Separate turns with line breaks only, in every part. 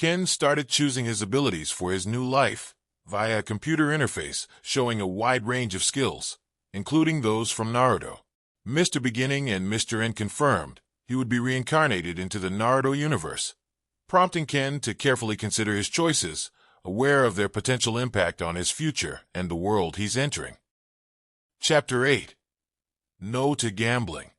Ken started choosing his abilities for his new life via a computer interface showing a wide range of skills, including those from Naruto. Mr. Beginning and Mr. End confirmed he would be reincarnated into the Naruto universe, prompting Ken to carefully consider his choices, aware of their potential impact on his future and the world he's entering. Chapter 8. No to Gambling.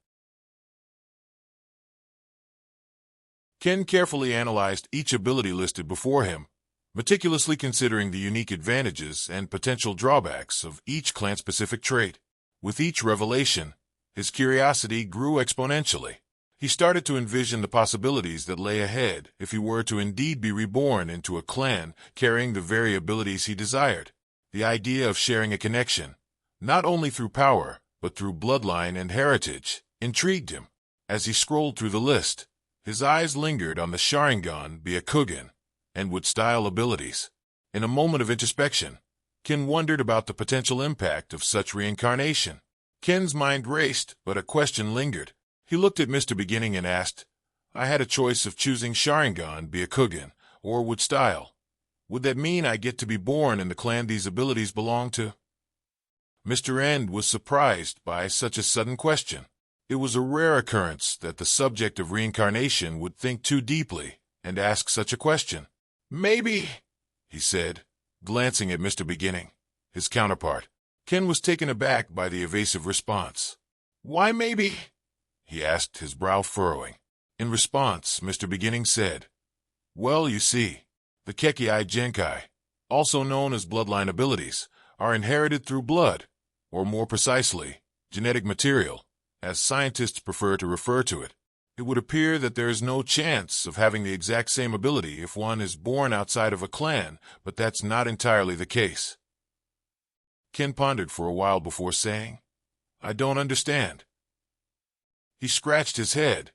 Ken carefully analyzed each ability listed before him, meticulously considering the unique advantages and potential drawbacks of each clan-specific trait. With each revelation, his curiosity grew exponentially. He started to envision the possibilities that lay ahead if he were to indeed be reborn into a clan carrying the very abilities he desired. The idea of sharing a connection, not only through power, but through bloodline and heritage, intrigued him. As he scrolled through the list, his eyes lingered on the Sharingan, Byakugan, and Wood-style abilities. In a moment of introspection, Ken wondered about the potential impact of such reincarnation. Ken's mind raced, but a question lingered. He looked at Mr. Beginning and asked, I had a choice of choosing Sharingan, Byakugan, or Wood-style. Would that mean I get to be born in the clan these abilities belong to? Mr. End was surprised by such a sudden question. It was a rare occurrence that the subject of reincarnation would think too deeply and ask such a question. Maybe, he said, glancing at Mr. Beginning, his counterpart. Ken was taken aback by the evasive response. Why maybe? He asked, his brow furrowing. In response, Mr. Beginning said, Well, you see, the Kekkei Genkai, also known as bloodline abilities, are inherited through blood, or more precisely, genetic material, as scientists prefer to refer to it. It would appear that there is no chance of having the exact same ability if one is born outside of a clan, but that's not entirely the case. Ken pondered for a while before saying, I don't understand. He scratched his head,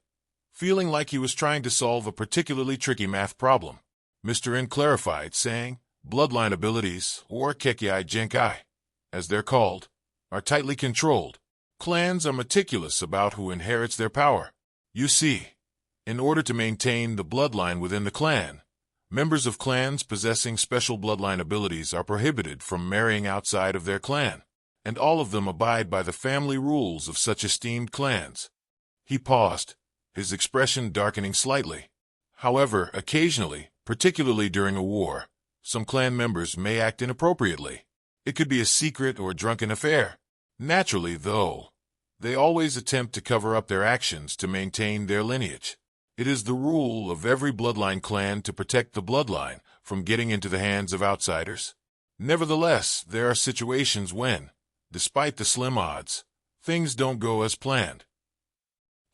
feeling like he was trying to solve a particularly tricky math problem. Mr. N clarified, saying, Bloodline abilities, or Kekkei Genkai, as they're called, are tightly controlled. Clans are meticulous about who inherits their power. You see, in order to maintain the bloodline within the clan, members of clans possessing special bloodline abilities are prohibited from marrying outside of their clan, and all of them abide by the family rules of such esteemed clans. He paused, his expression darkening slightly. However, occasionally, particularly during a war, some clan members may act inappropriately. It could be a secret or drunken affair. Naturally, though, they always attempt to cover up their actions to maintain their lineage. It is the rule of every bloodline clan to protect the bloodline from getting into the hands of outsiders. Nevertheless, there are situations when, despite the slim odds, things don't go as planned.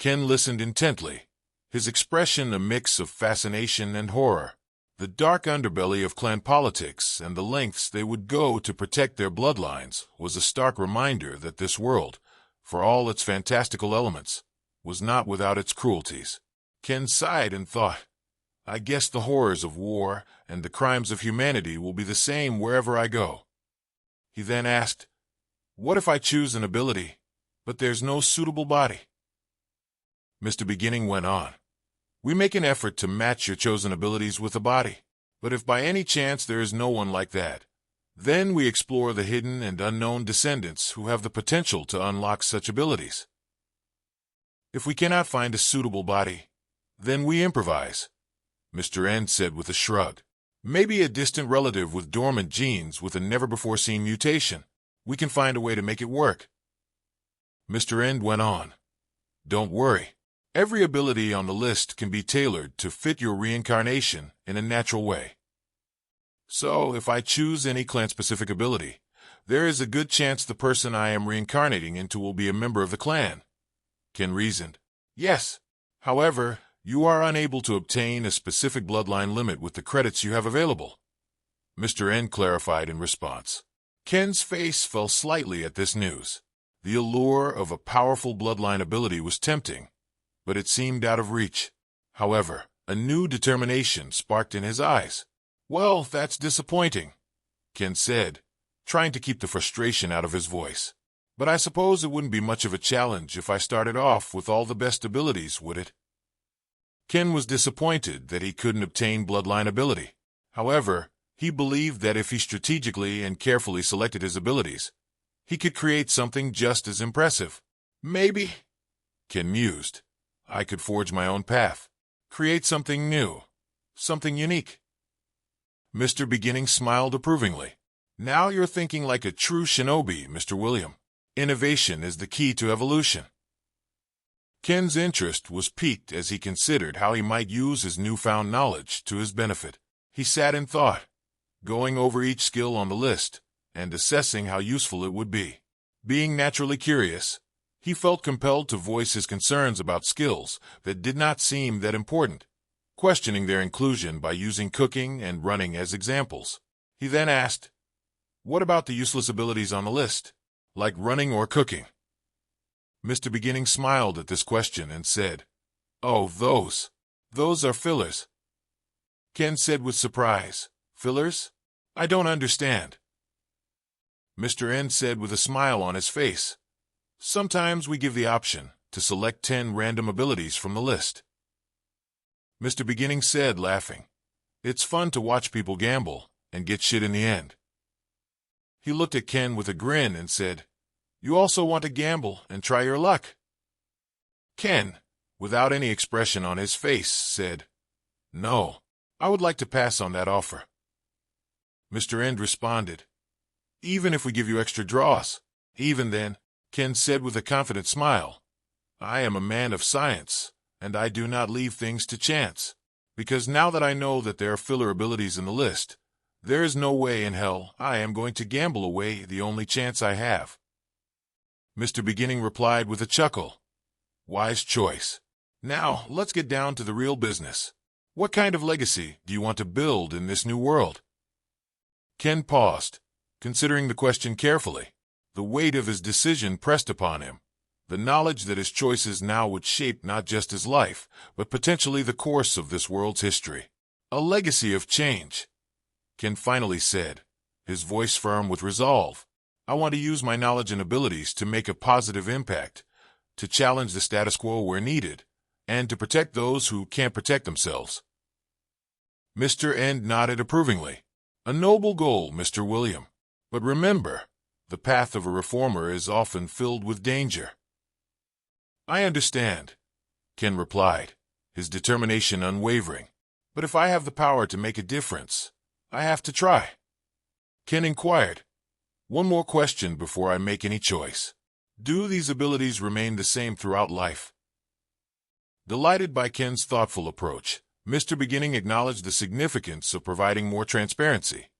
Ken listened intently, his expression a mix of fascination and horror. The dark underbelly of clan politics and the lengths they would go to protect their bloodlines was a stark reminder that this world, for all its fantastical elements, was not without its cruelties. Ken sighed and thought, I guess the horrors of war and the crimes of humanity will be the same wherever I go. He then asked, What if I choose an ability, but there's no suitable body? Mr. Beginning went on. We make an effort to match your chosen abilities with a body, but if by any chance there is no one like that, then we explore the hidden and unknown descendants who have the potential to unlock such abilities. If we cannot find a suitable body, then we improvise, Mr. N said with a shrug. Maybe a distant relative with dormant genes with a never-before-seen mutation. We can find a way to make it work. Mr. N went on. Don't worry. Every ability on the list can be tailored to fit your reincarnation in a natural way. So, if I choose any clan-specific ability, there is a good chance the person I am reincarnating into will be a member of the clan. Ken reasoned. Yes. However, you are unable to obtain a specific bloodline limit with the credits you have available, Mr. N clarified in response. Ken's face fell slightly at this news. The allure of a powerful bloodline ability was tempting, but it seemed out of reach. However, a new determination sparked in his eyes. Well, that's disappointing, Ken said, trying to keep the frustration out of his voice. But I suppose it wouldn't be much of a challenge if I started off with all the best abilities, would it? Ken was disappointed that he couldn't obtain bloodline ability. However, he believed that if he strategically and carefully selected his abilities, he could create something just as impressive. Maybe, Ken mused, I could forge my own path, create something new, something unique. Mr. Beginning smiled approvingly. Now you're thinking like a true shinobi, Mr. William. Innovation is the key to evolution. Ken's interest was piqued as he considered how he might use his newfound knowledge to his benefit. He sat in thought, going over each skill on the list and assessing how useful it would be. Being naturally curious, he felt compelled to voice his concerns about skills that did not seem that important, questioning their inclusion by using cooking and running as examples. He then asked, "What about the useless abilities on the list, like running or cooking?" Mr. Beginning smiled at this question and said, "Oh, those are fillers." Ken said with surprise, "Fillers? I don't understand." Mr. N said with a smile on his face, "Sometimes we give the option to select 10 random abilities from the list." Mr. Beginning said, laughing, "It's fun to watch people gamble and get shit in the end." He looked at Ken with a grin and said, "You also want to gamble and try your luck?" Ken, without any expression on his face, said, "No, I would like to pass on that offer." Mr. End responded, "Even if we give you extra draws?" "Even then," Ken said with a confident smile, "I am a man of science, and I do not leave things to chance, because now that I know that there are filler abilities in the list, there is no way in hell I am going to gamble away the only chance I have." Mr. Beginning replied with a chuckle, "Wise choice. Now, let's get down to the real business. What kind of legacy do you want to build in this new world?" Ken paused, considering the question carefully. The weight of his decision pressed upon him, the knowledge that his choices now would shape not just his life, but potentially the course of this world's history. "A legacy of change," Ken finally said, his voice firm with resolve. "I want to use my knowledge and abilities to make a positive impact, to challenge the status quo where needed, and to protect those who can't protect themselves." Mr. End nodded approvingly. "A noble goal, Mr. William. But remember, the path of a reformer is often filled with danger." "I understand," Ken replied, his determination unwavering. "But if I have the power to make a difference, I have to try." Ken inquired, "One more question before I make any choice. Do these abilities remain the same throughout life?" Delighted by Ken's thoughtful approach, Mr. Beginning acknowledged the significance of providing more transparency,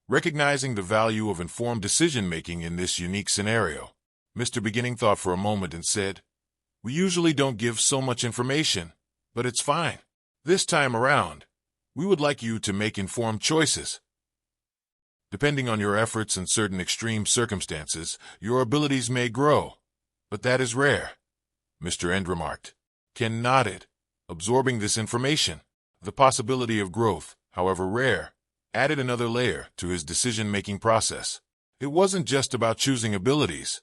recognizing the value of informed decision-making in this unique scenario. Mr. Beginning thought for a moment and said, "We usually don't give so much information, but it's fine. This time around, we would like you to make informed choices. Depending on your efforts in certain extreme circumstances, your abilities may grow, but that is rare," Mr. End remarked. Ken nodded, absorbing this information. The possibility of growth, however rare, added another layer to his decision-making process. It wasn't just about choosing abilities.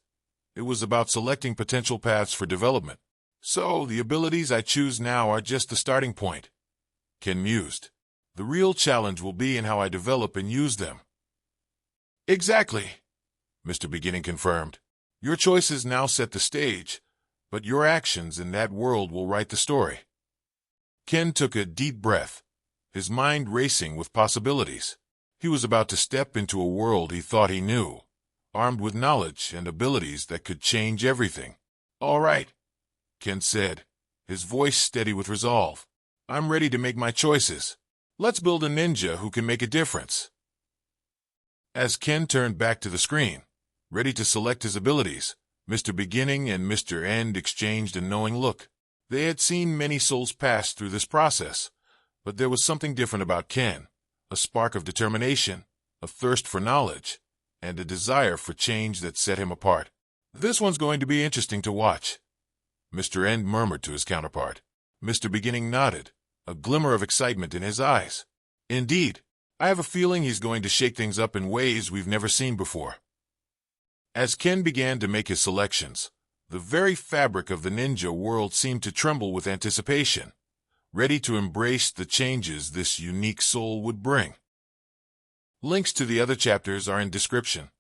It was about selecting potential paths for development. "So, the abilities I choose now are just the starting point," Ken mused. "The real challenge will be in how I develop and use them." "Exactly," Mr. Beginning confirmed. "Your choices now set the stage, but your actions in that world will write the story." Ken took a deep breath, his mind racing with possibilities. He was about to step into a world he thought he knew, armed with knowledge and abilities that could change everything. "All right," Ken said, his voice steady with resolve. "I'm ready to make my choices. Let's build a ninja who can make a difference." As Ken turned back to the screen, ready to select his abilities, Mr. Beginning and Mr. End exchanged a knowing look. They had seen many souls pass through this process, but there was something different about Ken, a spark of determination, a thirst for knowledge, and a desire for change that set him apart. "This one's going to be interesting to watch," Mr. End murmured to his counterpart. Mr. Beginning nodded, a glimmer of excitement in his eyes. "Indeed, I have a feeling he's going to shake things up in ways we've never seen before." As Ken began to make his selections, the very fabric of the ninja world seemed to tremble with anticipation, ready to embrace the changes this unique soul would bring. Links to the other chapters are in description.